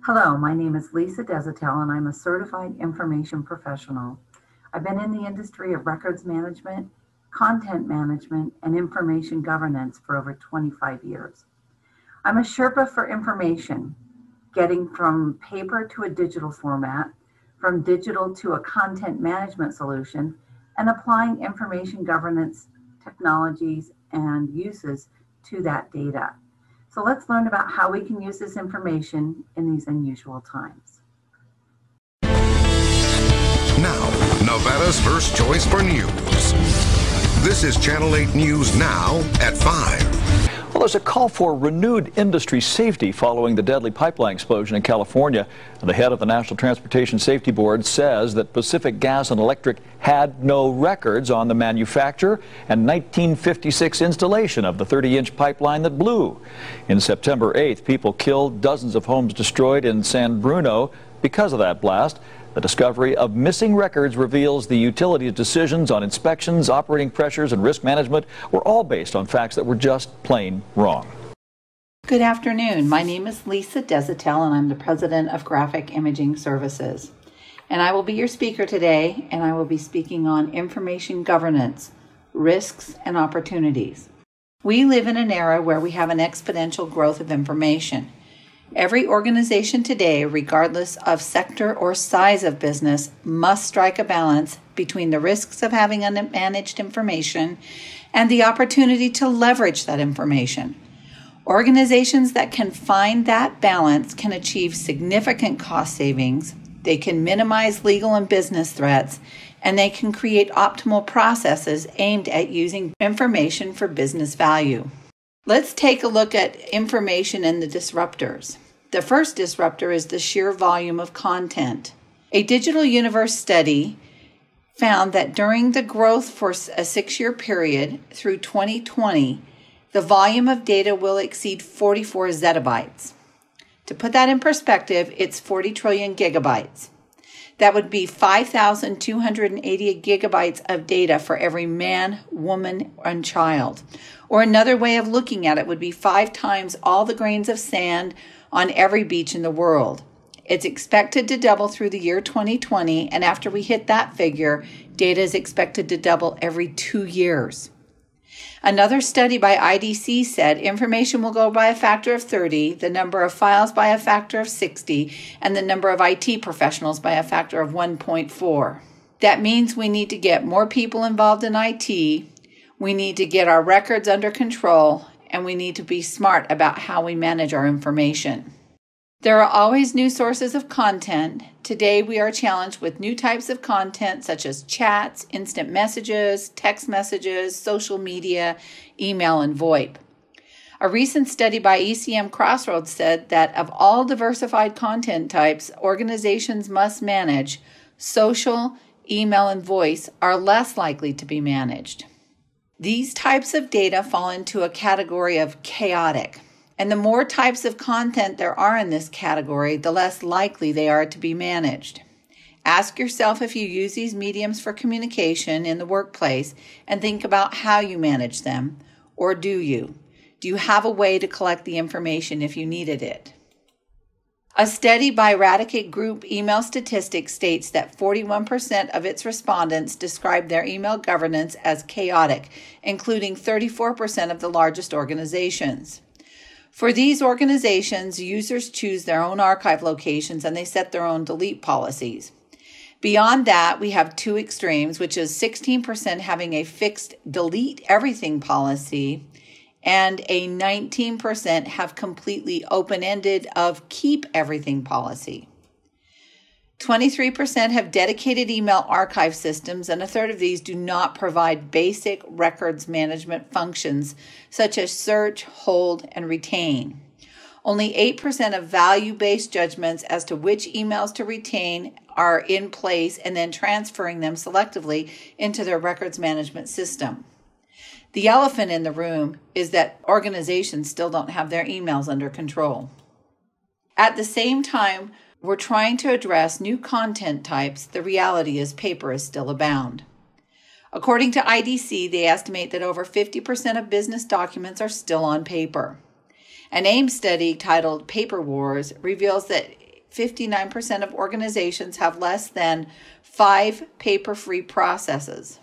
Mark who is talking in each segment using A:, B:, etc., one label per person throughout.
A: Hello, my name is Lisa Desautels, and I'm a certified information professional. I've been in the industry of records management, content management, and information governance for over 25 years. I'm a Sherpa for information, getting from paper to a digital format, from digital to a content management solution, and applying information governance technologies and uses to that data. So let's learn about how we can use this information in these unusual times.
B: Now, Nevada's first choice for news. This is Channel 8 News Now at 5.
C: Well, there's a call for renewed industry safety following the deadly pipeline explosion in California. The head of the National Transportation Safety Board says that Pacific Gas and Electric had no records on the manufacture and 1956 installation of the 30-inch pipeline that blew. In September 8th, people killed, dozens of homes destroyed in San Bruno because of that blast. The discovery of missing records reveals the utility's decisions on inspections, operating pressures, and risk management were all based on facts that were just plain wrong.
D: Good afternoon. My name is Lisa Desautels, and I'm the president of Graphic Imaging Services. And I will be your speaker today, and I will be speaking on information governance, risks, and opportunities. We live in an era where we have an exponential growth of information. Every organization today, regardless of sector or size of business, must strike a balance between the risks of having unmanaged information and the opportunity to leverage that information. Organizations that can find that balance can achieve significant cost savings, they can minimize legal and business threats, and they can create optimal processes aimed at using information for business value. Let's take a look at information and the disruptors. The first disruptor is the sheer volume of content. A Digital Universe study found that during the growth for a 6-year period through 2020, the volume of data will exceed 44 zettabytes. To put that in perspective, it's 40 trillion gigabytes. That would be 5,280 gigabytes of data for every man, woman, and child. Or another way of looking at it would be 5 times all the grains of sand on every beach in the world. It's expected to double through the year 2020, and after we hit that figure, data is expected to double every 2 years. Another study by IDC said information will go by a factor of 30, the number of files by a factor of 60, and the number of IT professionals by a factor of 1.4. That means we need to get more people involved in IT, we need to get our records under control, and we need to be smart about how we manage our information. There are always new sources of content. Today we are challenged with new types of content such as chats, instant messages, text messages, social media, email, and VoIP. A recent study by ECM Crossroads said that of all diversified content types organizations must manage, social, email, and voice are less likely to be managed. These types of data fall into a category of chaotic, and the more types of content there are in this category, the less likely they are to be managed. Ask yourself if you use these mediums for communication in the workplace and think about how you manage them, or do you? Do you have a way to collect the information if you needed it? A study by Radicate Group Email Statistics states that 41% of its respondents described their email governance as chaotic, including 34% of the largest organizations. For these organizations, users choose their own archive locations and they set their own delete policies. Beyond that, we have two extremes, which is 16% having a fixed delete everything policy, and a 19% have completely open-ended of keep everything policy. 23% have dedicated email archive systems, and a third of these do not provide basic records management functions such as search, hold, and retain. Only 8% of value-based judgments as to which emails to retain are in place and then transferring them selectively into their records management system. The elephant in the room is that organizations still don't have their emails under control. At the same time, we're trying to address new content types. The reality is paper is still abound. According to IDC, they estimate that over 50% of business documents are still on paper. An AIM study titled Paper Wars reveals that 59% of organizations have less than 5 paper-free processes.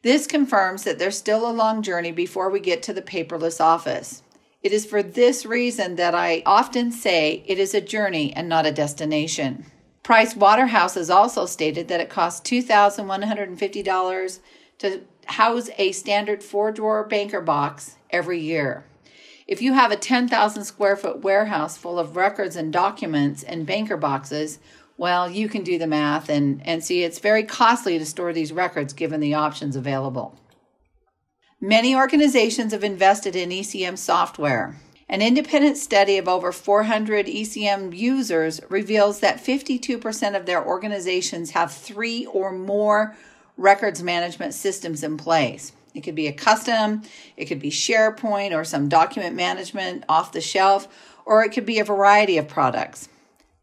D: This confirms that there's still a long journey before we get to the paperless office. It is for this reason that I often say it is a journey and not a destination. Price Waterhouse has also stated that it costs $2,150 to house a standard 4-drawer banker box every year. If you have a 10,000 square foot warehouse full of records and documents and banker boxes, well, you can do the math and see it's very costly to store these records given the options available. Many organizations have invested in ECM software. An independent study of over 400 ECM users reveals that 52% of their organizations have 3 or more records management systems in place. It could be a custom, it could be SharePoint or some document management off the shelf, or it could be a variety of products.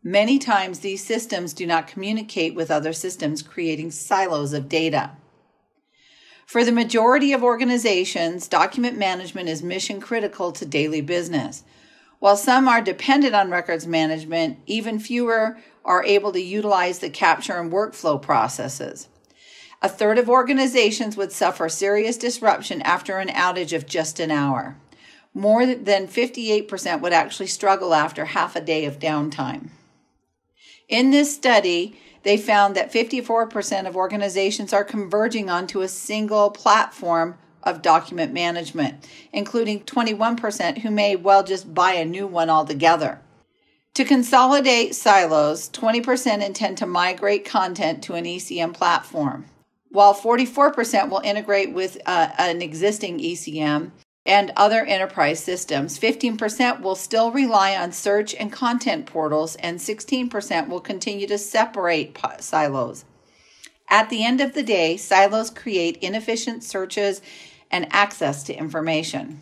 D: Many times these systems do not communicate with other systems, creating silos of data. For the majority of organizations, document management is mission critical to daily business. While some are dependent on records management, even fewer are able to utilize the capture and workflow processes. A third of organizations would suffer serious disruption after an outage of just an hour. More than 58% would actually struggle after half a day of downtime. In this study, they found that 54% of organizations are converging onto a single platform of document management, including 21% who may well just buy a new one altogether. To consolidate silos, 20% intend to migrate content to an ECM platform, while 44% will integrate with an existing ECM and other enterprise systems. 15% will still rely on search and content portals, and 16% will continue to separate silos. At the end of the day, silos create inefficient searches and access to information.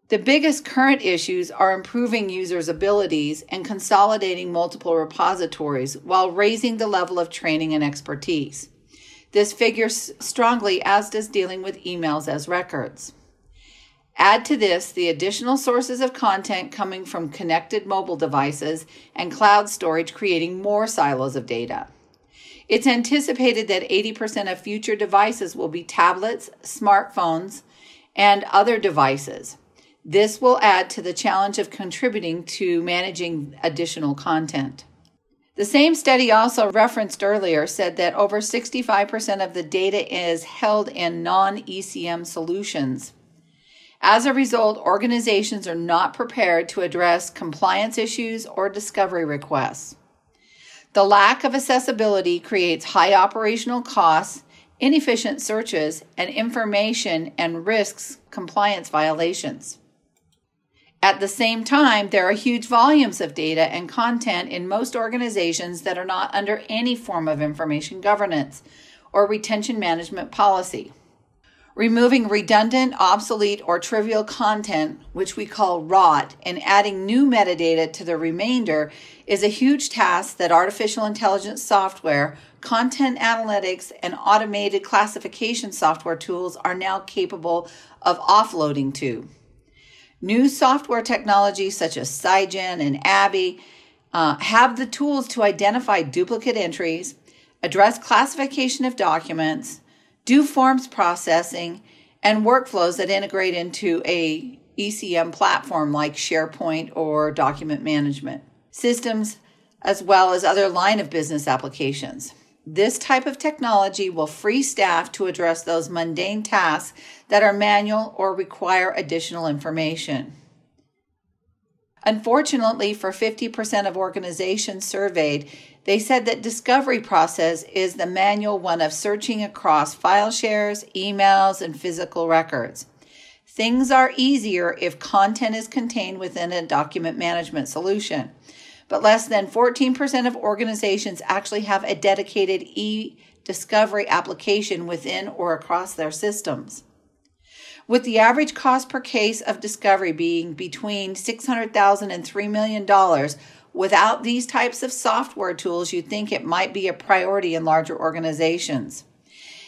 D: The biggest current issues are improving users' abilities and consolidating multiple repositories while raising the level of training and expertise. This figures strongly, as does dealing with emails as records. Add to this the additional sources of content coming from connected mobile devices and cloud storage, creating more silos of data. It's anticipated that 80% of future devices will be tablets, smartphones, and other devices. This will add to the challenge of contributing to managing additional content. The same study also referenced earlier said that over 65% of the data is held in non-ECM solutions. As a result, organizations are not prepared to address compliance issues or discovery requests. The lack of accessibility creates high operational costs, inefficient searches, and information and risks compliance violations. At the same time, there are huge volumes of data and content in most organizations that are not under any form of information governance or retention management policy. Removing redundant, obsolete, or trivial content, which we call rot, and adding new metadata to the remainder is a huge task that artificial intelligence software, content analytics, and automated classification software tools are now capable of offloading to. New software technologies such as Cygen and Abby have the tools to identify duplicate entries, address classification of documents, do forms processing, and workflows that integrate into a ECM platform like SharePoint or document management systems, as well as other line of business applications. This type of technology will free staff to address those mundane tasks that are manual or require additional information. Unfortunately, for 50% of organizations surveyed, they said that discovery process is the manual one of searching across file shares, emails, and physical records. Things are easier if content is contained within a document management solution, but less than 14% of organizations actually have a dedicated e-discovery application within or across their systems. With the average cost per case of discovery being between $600,000 and $3 million, without these types of software tools, you'd think it might be a priority in larger organizations.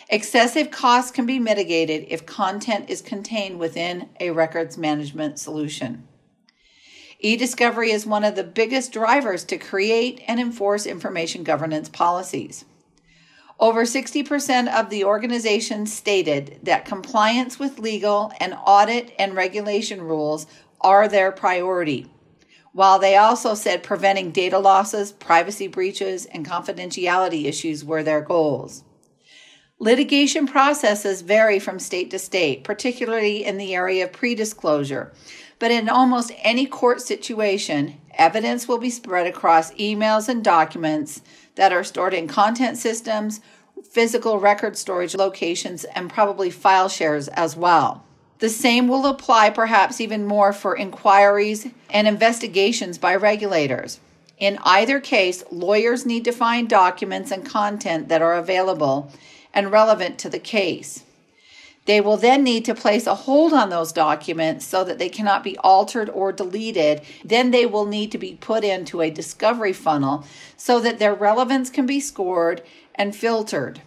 D: Excessive costs can be mitigated if content is contained within a records management solution. E-discovery is one of the biggest drivers to create and enforce information governance policies. Over 60% of the organizations stated that compliance with legal and audit and regulation rules are their priority, while they also said preventing data losses, privacy breaches, and confidentiality issues were their goals. Litigation processes vary from state to state, particularly in the area of pre-disclosure, but in almost any court situation, evidence will be spread across emails and documents that are stored in content systems, physical record storage locations, and probably file shares as well. The same will apply perhaps even more for inquiries and investigations by regulators. In either case, lawyers need to find documents and content that are available and relevant to the case. They will then need to place a hold on those documents so that they cannot be altered or deleted. Then they will need to be put into a discovery funnel so that their relevance can be scored and filtered.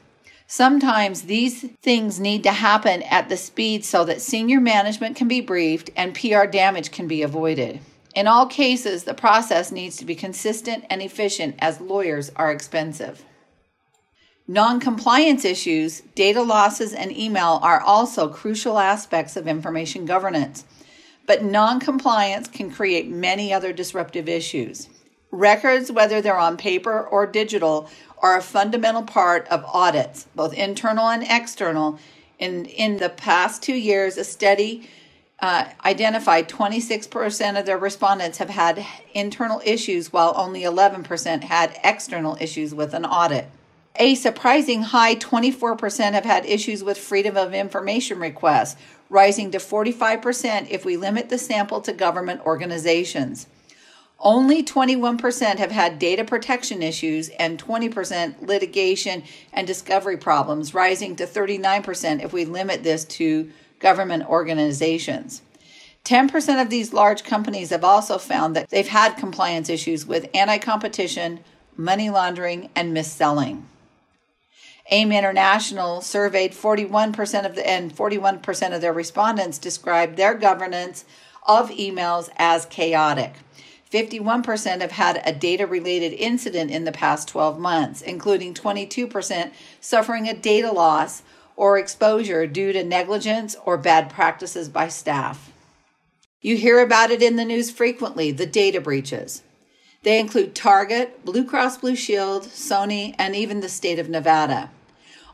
D: Sometimes these things need to happen at the speed so that senior management can be briefed and PR damage can be avoided. In all cases, the process needs to be consistent and efficient as lawyers are expensive. Non-compliance issues, data losses, and email are also crucial aspects of information governance, but non-compliance can create many other disruptive issues. Records, whether they're on paper or digital, are a fundamental part of audits, both internal and external. In the past 2 years, a study identified 26% of their respondents have had internal issues, while only 11% had external issues with an audit. A surprising high 24% have had issues with freedom of information requests, rising to 45% if we limit the sample to government organizations. Only 21% have had data protection issues and 20% litigation and discovery problems, rising to 39% if we limit this to government organizations. 10% of these large companies have also found that they've had compliance issues with anti-competition, money laundering, and mis-selling. AIM International surveyed 41% of their respondents described their governance of emails as chaotic. 51% have had a data-related incident in the past 12 months, including 22% suffering a data loss or exposure due to negligence or bad practices by staff. You hear about it in the news frequently, the data breaches. They include Target, Blue Cross Blue Shield, Sony, and even the state of Nevada.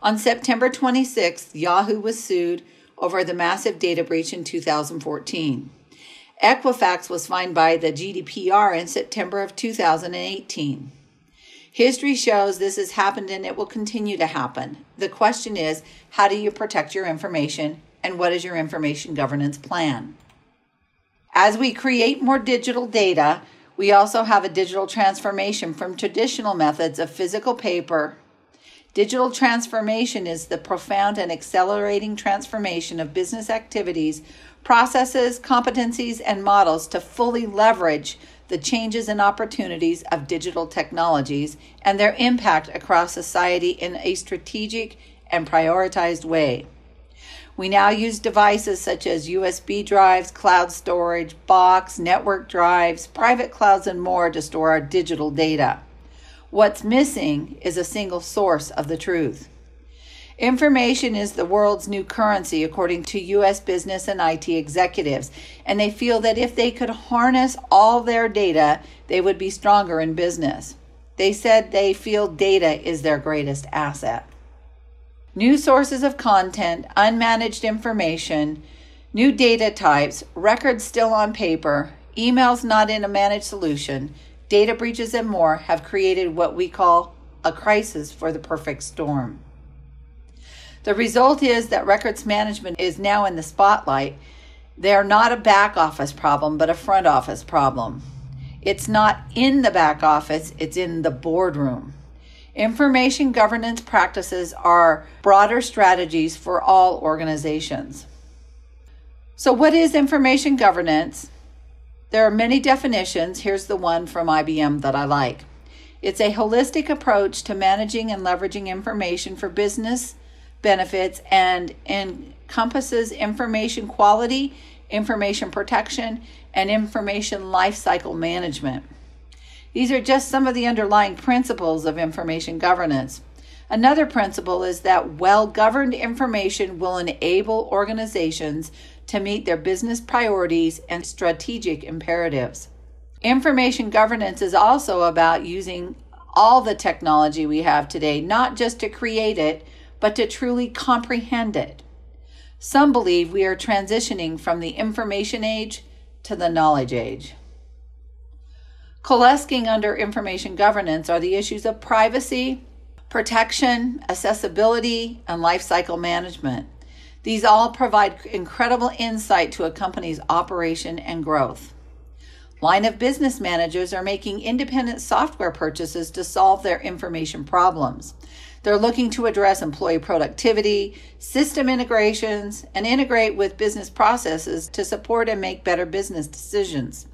D: On September 26th, Yahoo was sued over the massive data breach in 2014. Equifax was fined by the GDPR in September of 2018. History shows this has happened and it will continue to happen. The question is, how do you protect your information and what is your information governance plan? As we create more digital data, we also have a digital transformation from traditional methods of physical paper. Digital transformation is the profound and accelerating transformation of business activities, processes, competencies, and models to fully leverage the changes and opportunities of digital technologies and their impact across society in a strategic and prioritized way. We now use devices such as USB drives, cloud storage, box, network drives, private clouds, and more to store our digital data. What's missing is a single source of the truth. Information is the world's new currency, according to U.S. business and IT executives, and they feel that if they could harness all their data, they would be stronger in business. They said they feel data is their greatest asset. New sources of content, unmanaged information, new data types, records still on paper, emails not in a managed solution, data breaches, and more have created what we call a crisis for the perfect storm. The result is that records management is now in the spotlight. They are not a back office problem, but a front office problem. It's not in the back office, it's in the boardroom. Information governance practices are broader strategies for all organizations. So what is information governance? There are many definitions. Here's the one from IBM that I like. It's a holistic approach to managing and leveraging information for business benefits and encompasses information quality, information protection, and information lifecycle management. These are just some of the underlying principles of information governance. Another principle is that well-governed information will enable organizations to meet their business priorities and strategic imperatives. Information governance is also about using all the technology we have today, not just to create it, but to truly comprehend it. Some believe we are transitioning from the information age to the knowledge age. Coalescing under information governance are the issues of privacy, protection, accessibility, and lifecycle management. These all provide incredible insight to a company's operation and growth. Line of business managers are making independent software purchases to solve their information problems. They're looking to address employee productivity, system integrations, and integrate with business processes to support and make better business decisions.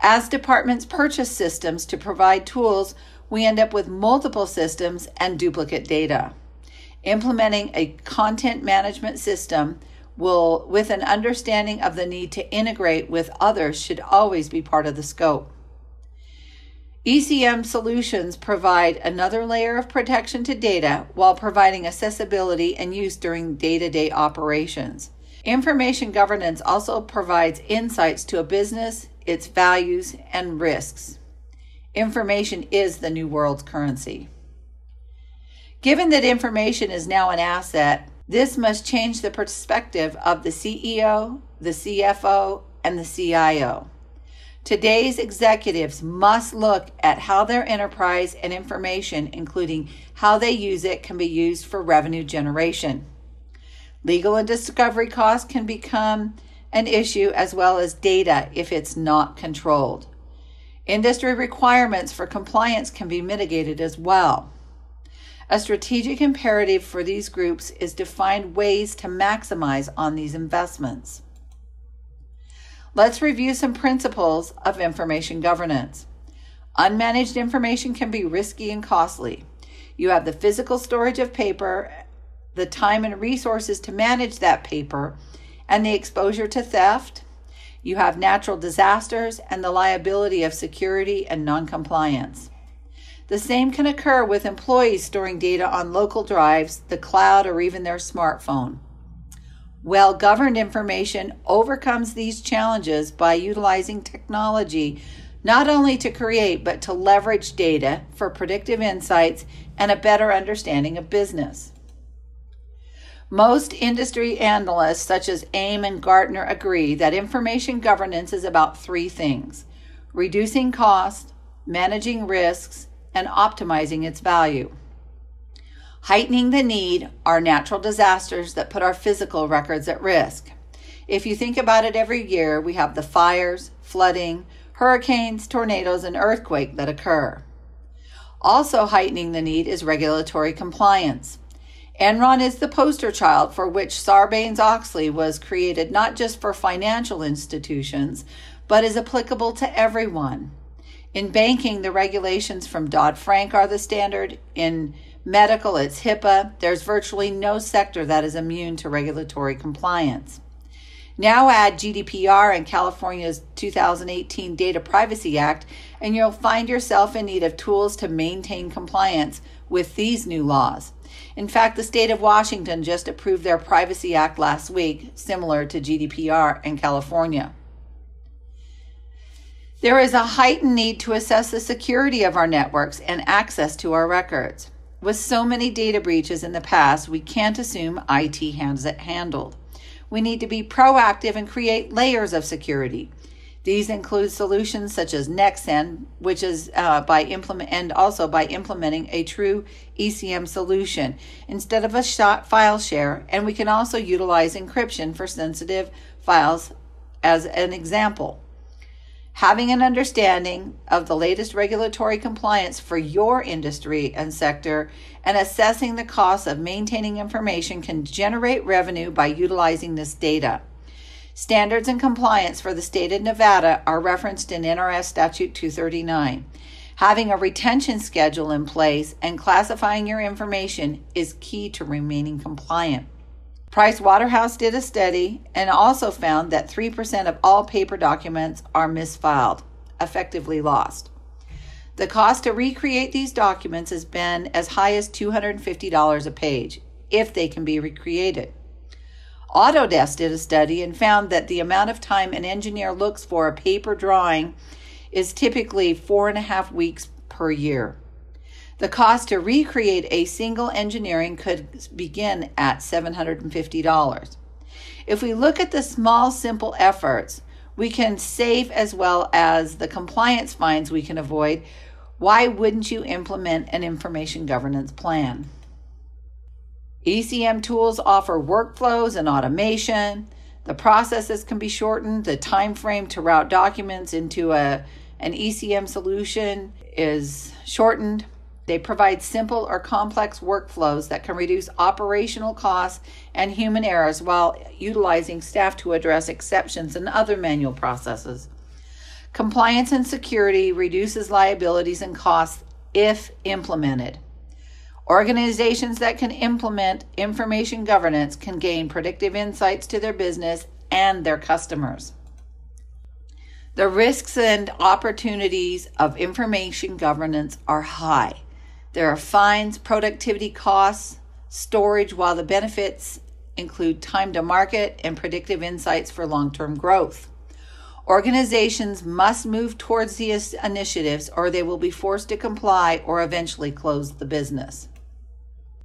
D: As departments purchase systems to provide tools, we end up with multiple systems and duplicate data. Implementing a content management system with an understanding of the need to integrate with others should always be part of the scope. ECM solutions provide another layer of protection to data while providing accessibility and use during day-to-day operations. Information governance also provides insights to a business, its values, and risks. Information is the new world's currency. Given that information is now an asset, this must change the perspective of the CEO, the CFO, and the CIO. Today's executives must look at how their enterprise and information, including how they use it, can be used for revenue generation. Legal and discovery costs can become an issue, as well as data if it's not controlled. Industry requirements for compliance can be mitigated as well. A strategic imperative for these groups is to find ways to maximize on these investments. Let's review some principles of information governance. Unmanaged information can be risky and costly. You have the physical storage of paper, the time and resources to manage that paper, and the exposure to theft. You have natural disasters and the liability of security and noncompliance. The same can occur with employees storing data on local drives, the cloud, or even their smartphone. Well-governed information overcomes these challenges by utilizing technology not only to create but to leverage data for predictive insights and a better understanding of business. Most industry analysts such as AIM and Gartner agree that information governance is about three things: reducing cost, managing risks, and optimizing its value. Heightening the need are natural disasters that put our physical records at risk. If you think about it, every year we have the fires, flooding, hurricanes, tornadoes, and earthquakes that occur. Also heightening the need is regulatory compliance. Enron is the poster child for which Sarbanes-Oxley was created, not just for financial institutions, but is applicable to everyone. In banking, the regulations from Dodd-Frank are the standard. In medical, it's HIPAA. There's virtually no sector that is immune to regulatory compliance. Now add GDPR and California's 2018 Data Privacy Act, and you'll find yourself in need of tools to maintain compliance with these new laws. In fact, the state of Washington just approved their Privacy Act last week, similar to GDPR in California. There is a heightened need to assess the security of our networks and access to our records. With so many data breaches in the past, we can't assume IT has it handled. We need to be proactive and create layers of security. These include solutions such as Nexen, which is by implementing a true ECM solution instead of a file share, and we can also utilize encryption for sensitive files as an example. Having an understanding of the latest regulatory compliance for your industry and sector and assessing the costs of maintaining information can generate revenue by utilizing this data. Standards and compliance for the state of Nevada are referenced in NRS Statute 239. Having a retention schedule in place and classifying your information is key to remaining compliant. Price Waterhouse did a study and also found that 3% of all paper documents are misfiled, effectively lost. The cost to recreate these documents has been as high as $250 a page, if they can be recreated. Autodesk did a study and found that the amount of time an engineer looks for a paper drawing is typically 4.5 weeks per year. The cost to recreate a single engineering could begin at $750. If we look at the small, simple efforts, we can save as well as the compliance fines we can avoid. Why wouldn't you implement an information governance plan? ECM tools offer workflows and automation. The processes can be shortened. The time frame to route documents into an ECM solution is shortened. They provide simple or complex workflows that can reduce operational costs and human errors while utilizing staff to address exceptions and other manual processes. Compliance and security reduces liabilities and costs if implemented. Organizations that can implement information governance can gain predictive insights to their business and their customers. The risks and opportunities of information governance are high. There are fines, productivity costs, storage, while the benefits include time to market and predictive insights for long-term growth. Organizations must move towards these initiatives or they will be forced to comply or eventually close the business.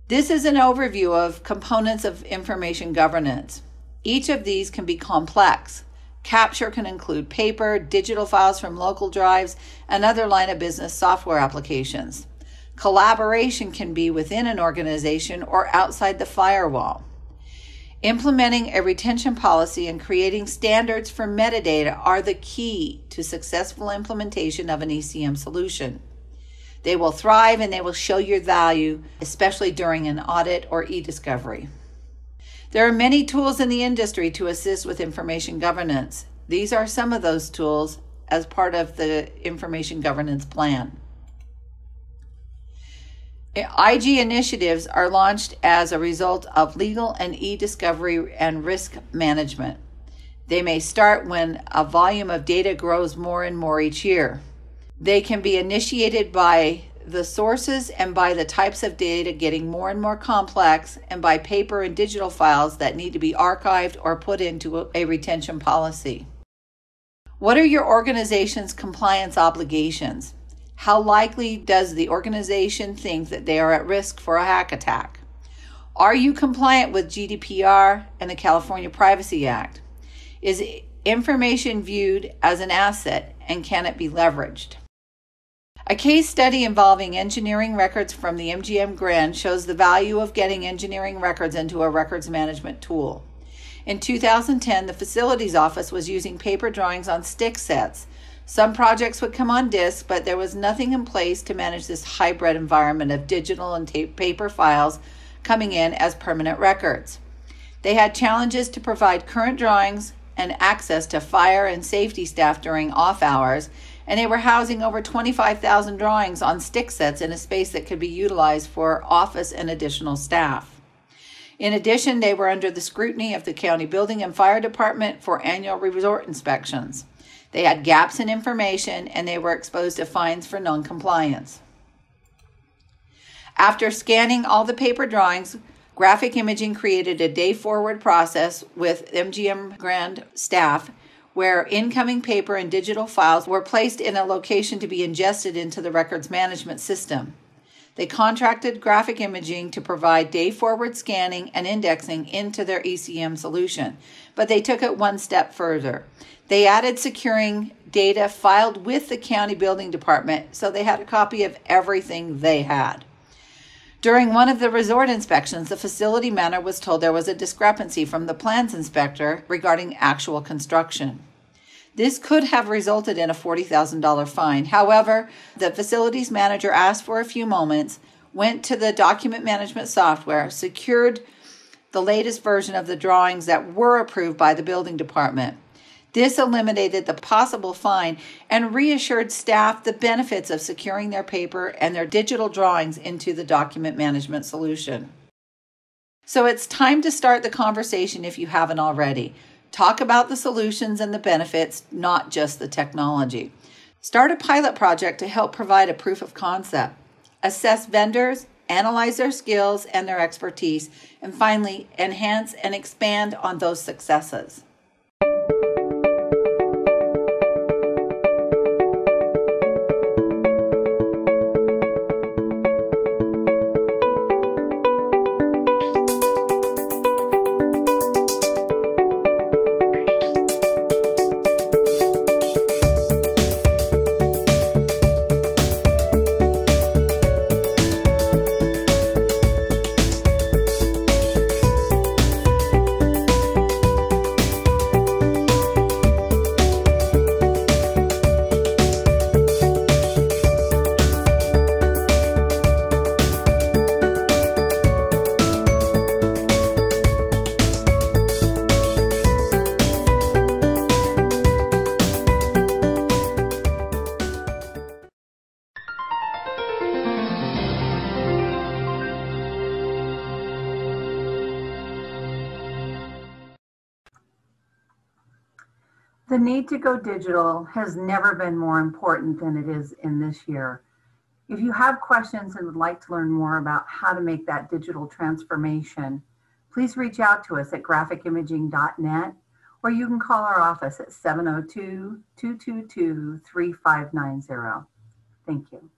D: This is an overview of components of information governance. Each of these can be complex. Capture can include paper, digital files from local drives, and other line of business software applications. Collaboration can be within an organization or outside the firewall. Implementing a retention policy and creating standards for metadata are the key to successful implementation of an ECM solution. They will thrive and they will show your value, especially during an audit or e-discovery. There are many tools in the industry to assist with information governance. These are some of those tools as part of the information governance plan. IG initiatives are launched as a result of legal and e-discovery and risk management. They may start when a volume of data grows more and more each year. They can be initiated by the sources and by the types of data getting more and more complex and by paper and digital files that need to be archived or put into a retention policy. What are your organization's compliance obligations? How likely does the organization think that they are at risk for a hack attack? Are you compliant with GDPR and the California Privacy Act? Is information viewed as an asset and can it be leveraged? A case study involving engineering records from the MGM Grand shows the value of getting engineering records into a records management tool. In 2010, the facilities office was using paper drawings on stick sets. Some projects would come on disk, but there was nothing in place to manage this hybrid environment of digital and paper files coming in as permanent records. They had challenges to provide current drawings and access to fire and safety staff during off hours, and they were housing over 25,000 drawings on stick sets in a space that could be utilized for office and additional staff. In addition, they were under the scrutiny of the county building and fire department for annual resort inspections. They had gaps in information and they were exposed to fines for non-compliance. After scanning all the paper drawings, Graphic Imaging created a day-forward process with MGM Grand staff where incoming paper and digital files were placed in a location to be ingested into the records management system. They contracted Graphic Imaging to provide day-forward scanning and indexing into their ECM solution, but they took it one step further. They added securing data filed with the county building department, so they had a copy of everything they had. During one of the resort inspections, the facility manager was told there was a discrepancy from the plans inspector regarding actual construction. This could have resulted in a $40,000 fine. However, the facilities manager asked for a few moments, went to the document management software, secured the latest version of the drawings that were approved by the building department. This eliminated the possible fine and reassured staff the benefits of securing their paper and their digital drawings into the document management solution. So it's time to start the conversation if you haven't already. Talk about the solutions and the benefits, not just the technology. Start a pilot project to help provide a proof of concept. Assess vendors, analyze their skills and their expertise, and finally, enhance and expand on those successes.
A: The need to go digital has never been more important than it is in this year. If you have questions and would like to learn more about how to make that digital transformation, please reach out to us at graphicimaging.net, or you can call our office at 702-222-3590. Thank you.